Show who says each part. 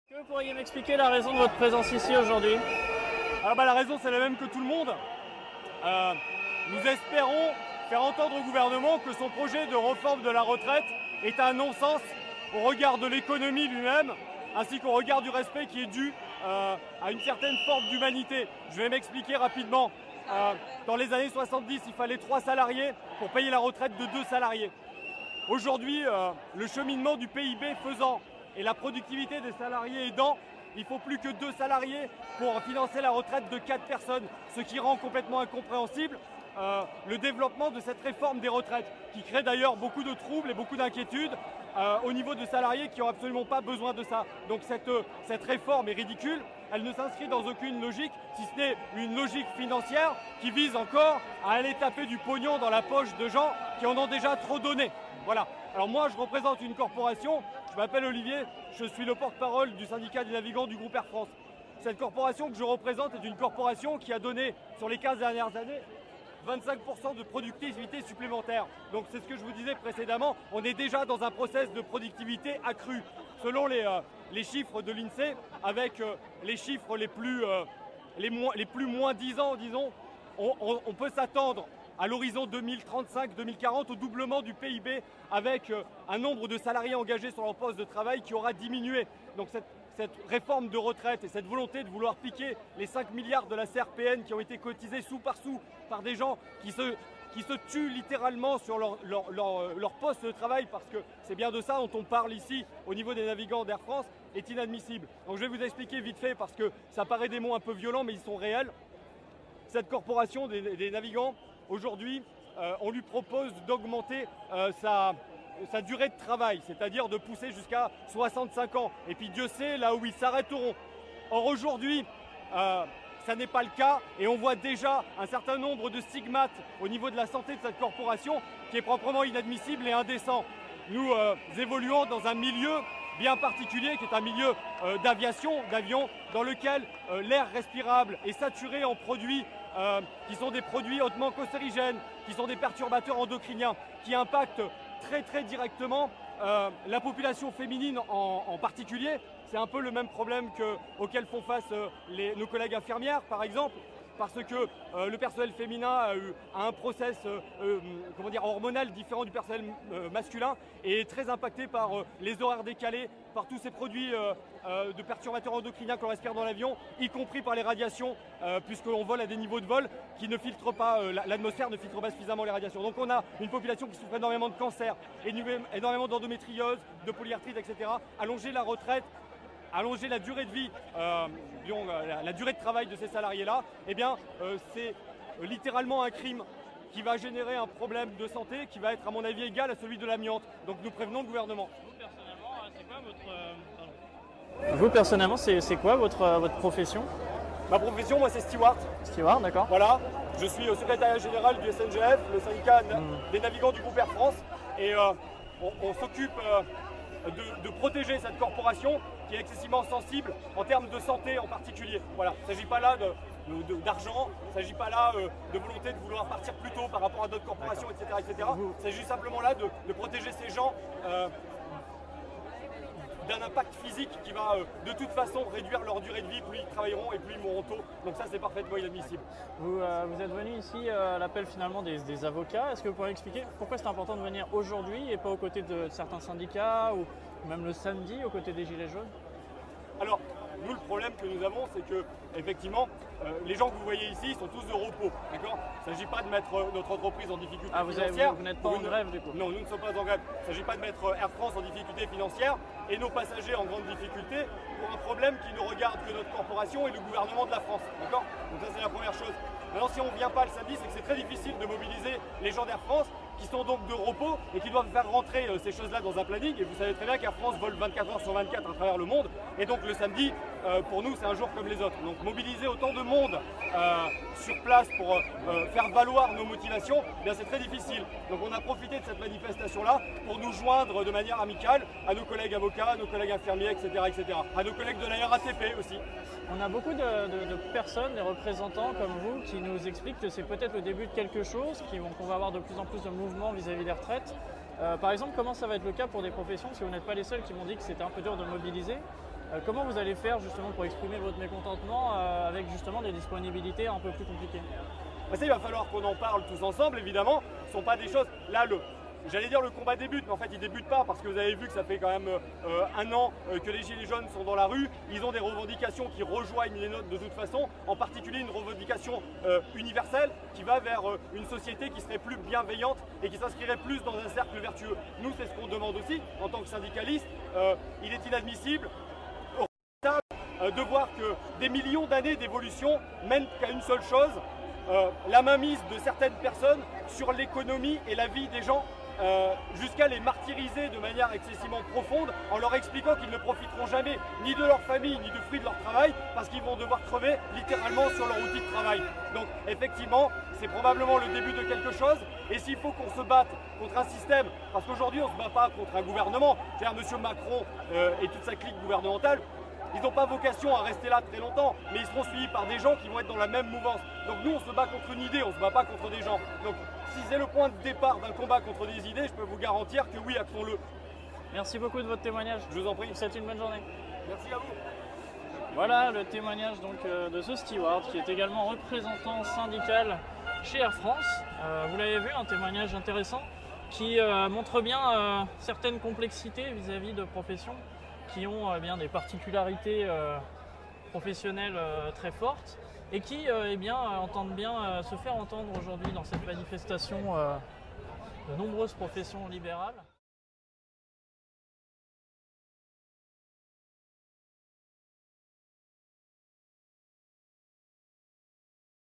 Speaker 1: Que vous pourriez m'expliquer la raison de votre présence ici aujourd'hui?
Speaker 2: La raison c'est la même que tout le monde. Nous espérons faire entendre au gouvernement que son projet de réforme de la retraite est un non-sens au regard de l'économie lui-même, ainsi qu'au regard du respect qui est dû à une certaine forme d'humanité. Je vais m'expliquer rapidement. Dans les années 70, il fallait 3 salariés pour payer la retraite de 2 salariés. Aujourd'hui, le cheminement du PIB faisant et la productivité des salariés aidant, il faut plus que 2 salariés pour financer la retraite de 4 personnes, ce qui rend complètement incompréhensible le développement de cette réforme des retraites, qui crée d'ailleurs beaucoup de troubles et beaucoup d'inquiétudes au niveau de salariés qui n'ont absolument pas besoin de ça. Donc cette réforme est ridicule, elle ne s'inscrit dans aucune logique, si ce n'est une logique financière qui vise encore à aller taper du pognon dans la poche de gens qui en ont déjà trop donné. Voilà. Alors moi, je représente une corporation, je m'appelle Olivier, je suis le porte-parole du syndicat des navigants du groupe Air France. Cette corporation que je représente est une corporation qui a donné, sur les 15 dernières années, 25% de productivité supplémentaire. Donc c'est ce que je vous disais précédemment, on est déjà dans un process de productivité accrue. Selon les chiffres de l'INSEE, avec les chiffres les plus moins 10 ans, disons, on peut s'attendre à l'horizon 2035-2040 au doublement du PIB avec un nombre de salariés engagés sur leur poste de travail qui aura diminué. Donc cette réforme de retraite et cette volonté de vouloir piquer les 5 milliards de la CRPN qui ont été cotisés sou par des gens qui se tuent littéralement sur leur poste de travail, parce que c'est bien de ça dont on parle ici au niveau des navigants d'Air France, est inadmissible. Donc je vais vous expliquer vite fait, parce que ça paraît des mots un peu violents mais ils sont réels. Cette corporation des navigants, aujourd'hui, on lui propose d'augmenter sa durée de travail, c'est-à-dire de pousser jusqu'à 65 ans. Et puis Dieu sait là où ils s'arrêteront. Or aujourd'hui, ça n'est pas le cas et on voit déjà un certain nombre de stigmates au niveau de la santé de cette corporation qui est proprement inadmissible et indécent. Nous évoluons dans un milieu bien particulier qui est un milieu d'avion, dans lequel l'air respirable est saturé en produits qui sont des produits hautement cancérigènes, qui sont des perturbateurs endocriniens, qui impactent très directement la population féminine en particulier. C'est un peu le même problème auquel font face nos collègues infirmières, par exemple, parce que le personnel féminin a un process hormonal différent du personnel masculin et est très impacté par les horaires décalés, par tous ces produits de perturbateurs endocriniens qu'on respire dans l'avion, y compris par les radiations, puisqu'on vole à des niveaux de vol qui ne filtrent pas, l'atmosphère ne filtre pas suffisamment les radiations. Donc on a une population qui souffre énormément de cancer, énormément d'endométriose, de polyarthrite, etc. Allonger la retraite, allonger la durée de vie, la durée de travail de ces salariés-là, c'est littéralement un crime qui va générer un problème de santé qui va être, à mon avis, égal à celui de l'amiante. Donc nous prévenons le gouvernement.
Speaker 1: Vous personnellement, c'est quoi votre profession?
Speaker 2: Ma profession, moi, c'est steward.
Speaker 1: Steward, d'accord.
Speaker 2: Voilà, je suis au secrétariat général du SNGF, le syndicat des navigants du groupe Air France, et on s'occupe de protéger cette corporation qui est excessivement sensible en termes de santé en particulier. Voilà, il ne s'agit pas là d'argent, il ne s'agit pas là de volonté de vouloir partir plus tôt par rapport à d'autres corporations, etc. Il s'agit simplement là de protéger ces gens d'un impact physique qui va de toute façon réduire leur durée de vie. Plus ils travailleront et plus ils mourront tôt. Donc ça, c'est parfaitement inadmissible.
Speaker 1: Vous êtes venu ici à l'appel finalement des avocats. Est-ce que vous pourriez expliquer pourquoi c'est important de venir aujourd'hui et pas aux côtés de certains syndicats ou même le samedi aux côtés des Gilets jaunes?
Speaker 2: Alors, nous, le problème que nous avons, c'est que, effectivement, les gens que vous voyez ici sont tous de repos, d'accord? Il ne s'agit pas de mettre notre entreprise en difficulté financière.
Speaker 1: Vous n'êtes pas en grève, du coup?
Speaker 2: Non, nous ne sommes pas en grève. Il ne s'agit pas de mettre Air France en difficulté financière et nos passagers en grande difficulté pour un problème qui ne regarde que notre corporation et le gouvernement de la France, d'accord? Donc ça, c'est la première chose. Maintenant, si on ne vient pas le samedi, c'est que c'est très difficile de mobiliser les gens d'Air France qui sont donc de repos et qui doivent faire rentrer ces choses-là dans un planning. Et vous savez très bien qu'Air France vole 24 heures sur 24 à travers le monde. Et donc le samedi, pour nous, c'est un jour comme les autres. Donc mobiliser autant de monde sur place pour faire valoir nos motivations, eh bien c'est très difficile. Donc on a profité de cette manifestation-là pour nous joindre de manière amicale à nos collègues avocats, à nos collègues infirmiers, etc., à nos collègues de la RATP aussi.
Speaker 1: On a beaucoup de personnes, des représentants comme vous, qui nous expliquent que c'est peut-être le début de quelque chose, qu'on va avoir de plus en plus de mouvements vis-à-vis des retraites. Par exemple, comment ça va être le cas pour des professions, si vous n'êtes pas les seuls qui m'ont dit que c'était un peu dur de mobiliser? Comment vous allez faire justement pour exprimer votre mécontentement avec justement des disponibilités un peu plus compliquées?
Speaker 2: Ça, il va falloir qu'on en parle tous ensemble, évidemment. Ce ne sont pas des choses... Là, j'allais dire le combat débute, mais en fait il débute pas parce que vous avez vu que ça fait quand même un an que les Gilets jaunes sont dans la rue. Ils ont des revendications qui rejoignent les nôtres de toute façon, en particulier une revendication universelle qui va vers une société qui serait plus bienveillante et qui s'inscrirait plus dans un cercle vertueux. Nous, c'est ce qu'on demande aussi en tant que syndicaliste. Il est inadmissible de voir que des millions d'années d'évolution mènent qu'à une seule chose, la mainmise de certaines personnes sur l'économie et la vie des gens, jusqu'à les martyriser de manière excessivement profonde en leur expliquant qu'ils ne profiteront jamais ni de leur famille ni du fruit de leur travail parce qu'ils vont devoir crever littéralement sur leur outil de travail. Donc effectivement, c'est probablement le début de quelque chose, et s'il faut qu'on se batte contre un système, parce qu'aujourd'hui on ne se bat pas contre un gouvernement, c'est-à-dire M. Macron et toute sa clique gouvernementale, ils n'ont pas vocation à rester là très longtemps, mais ils seront suivis par des gens qui vont être dans la même mouvance. Donc nous, on se bat contre une idée, on ne se bat pas contre des gens. Donc si c'est le point de départ d'un combat contre des idées, je peux vous garantir que oui, actions-le.
Speaker 1: Merci beaucoup de votre témoignage.
Speaker 2: Je vous en prie.
Speaker 1: Je vous souhaite une bonne journée.
Speaker 2: Merci à vous.
Speaker 1: Voilà le témoignage donc, de ce steward qui est également représentant syndical chez Air France. Vous l'avez vu, un témoignage intéressant qui montre bien certaines complexités vis-à-vis de professions qui ont bien des particularités professionnelles très fortes et qui entendent bien se faire entendre aujourd'hui dans cette manifestation de nombreuses professions libérales.